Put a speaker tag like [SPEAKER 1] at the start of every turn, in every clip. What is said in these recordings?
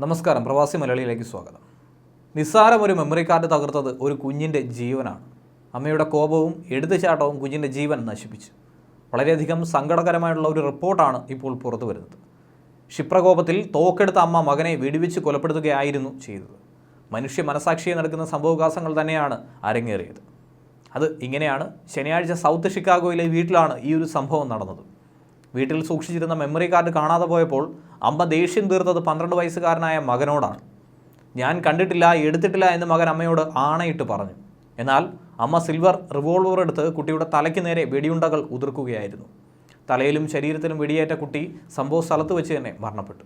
[SPEAKER 1] നമസ്കാരം, പ്രവാസി മലയാളിയിലേക്ക് സ്വാഗതം. നിസ്സാരം ഒരു മെമ്മറി കാർഡ് തകർത്തത് ഒരു കുഞ്ഞിൻ്റെ ജീവനാണ്. അമ്മയുടെ കോപവും എടുത്തുചാട്ടവും കുഞ്ഞിൻ്റെ ജീവൻ നശിപ്പിച്ചു. വളരെയധികം സങ്കടകരമായിട്ടുള്ള ഒരു റിപ്പോർട്ടാണ് ഇപ്പോൾ പുറത്തു വരുന്നത്. ക്ഷിപ്രകോപത്തിൽ തോക്കെടുത്ത അമ്മ മകനെ വെടിവെച്ച് കൊലപ്പെടുത്തുകയായിരുന്നു ചെയ്തത്. മനുഷ്യ മനസാക്ഷിയെ നടക്കുന്ന സംഭവവികാസങ്ങൾ തന്നെയാണ് അരങ്ങേറിയത്. അത് ഇങ്ങനെയാണ്. ശനിയാഴ്ച സൗത്ത് ഷിക്കാഗോയിലെ വീട്ടിലാണ് ഈ ഒരു സംഭവം നടന്നത്. വീട്ടിൽ സൂക്ഷിച്ചിരുന്ന മെമ്മറി കാർഡ് കാണാതെ പോയപ്പോൾ അമ്മ ദേഷ്യം തീർത്തത് 12 വയസ്സുകാരനായ മകനോടാണ്. ഞാൻ കണ്ടിട്ടില്ല, എടുത്തിട്ടില്ല എന്ന് മകൻ അമ്മയോട് ആണയിട്ട് പറഞ്ഞു. എന്നാൽ അമ്മ സിൽവർ റിവോൾവർ എടുത്ത് കുട്ടിയുടെ തലയ്ക്ക് നേരെ വെടിയുണ്ടകൾ ഉതിർക്കുകയായിരുന്നു. തലയിലും ശരീരത്തിലും വെടിയേറ്റ കുട്ടി സംഭവ സ്ഥലത്ത് വെച്ച് തന്നെ മരണപ്പെട്ടു.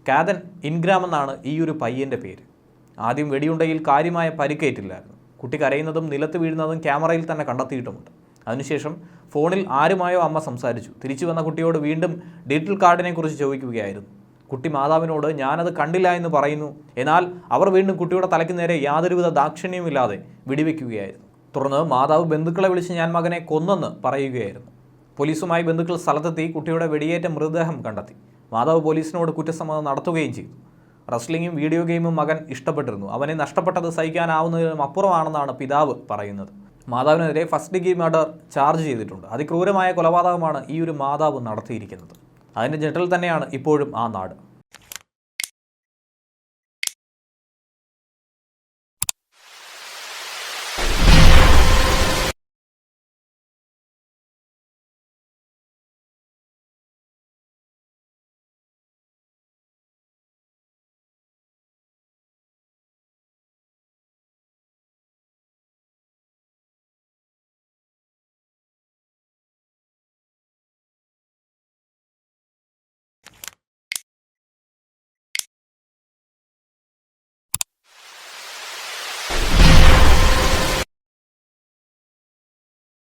[SPEAKER 1] കാതൻ ഇൻഗ്രാം എന്നാണ് ഈ ഒരു പയ്യൻ്റെ പേര്. ആദ്യം വെടിയുണ്ടയിൽ കാര്യമായ പരിക്കേറ്റില്ലായിരുന്നു. കുട്ടി കരയുന്നതും നിലത്ത് വീഴുന്നതും ക്യാമറയിൽ തന്നെ കണ്ടെത്തിയിട്ടുമുണ്ട്. അതിനുശേഷം ഫോണിൽ ആരുമായോ അമ്മ സംസാരിച്ചു. തിരിച്ചു വന്ന കുട്ടിയോട് വീണ്ടും ഡീറ്റെയിൽ കാർഡിനെ കുറിച്ച് ചോദിക്കുകയായിരുന്നു. കുട്ടി മാതാവിനോട് ഞാനത് കണ്ടില്ല എന്ന് പറയുന്നു. എന്നാൽ അവർ വീണ്ടും കുട്ടിയുടെ തലയ്ക്ക് നേരെ യാതൊരുവിധ ദാക്ഷിണ്യവുമില്ലാതെ വെടിവെക്കുകയായിരുന്നു. തുടർന്ന് മാതാവ് ബന്ധുക്കളെ വിളിച്ച് ഞാൻ മകനെ കൊന്നെന്ന് പറയുകയായിരുന്നു. പോലീസുമായി ബന്ധുക്കൾ സ്ഥലത്തെത്തി കുട്ടിയുടെ വെടിയേറ്റ മൃതദേഹം കണ്ടെത്തി. മാതാവ് പോലീസിനോട് കുറ്റസമ്മതം നടത്തുകയും ചെയ്തു. റെസ്ലിംഗും വീഡിയോ ഗെയിമും മകൻ ഇഷ്ടപ്പെട്ടിരുന്നു. അവനെ നഷ്ടപ്പെട്ടത് സഹിക്കാനാവുന്നതിനും അപ്പുറമാണെന്നാണ് പിതാവ് പറയുന്നത്. മാതാവിനെതിരെ ഫസ്റ്റ് ഡിഗ്രി മർഡർ ചാർജ് ചെയ്തിട്ടുണ്ട്. അതിക്രൂരമായ കൊലപാതകമാണ് ഈ ഒരു മാതാവ് നടത്തിയിരിക്കുന്നത്. അതിൻ്റെ ഞെട്ടൽ തന്നെയാണ് ഇപ്പോഴും ആ നാട്.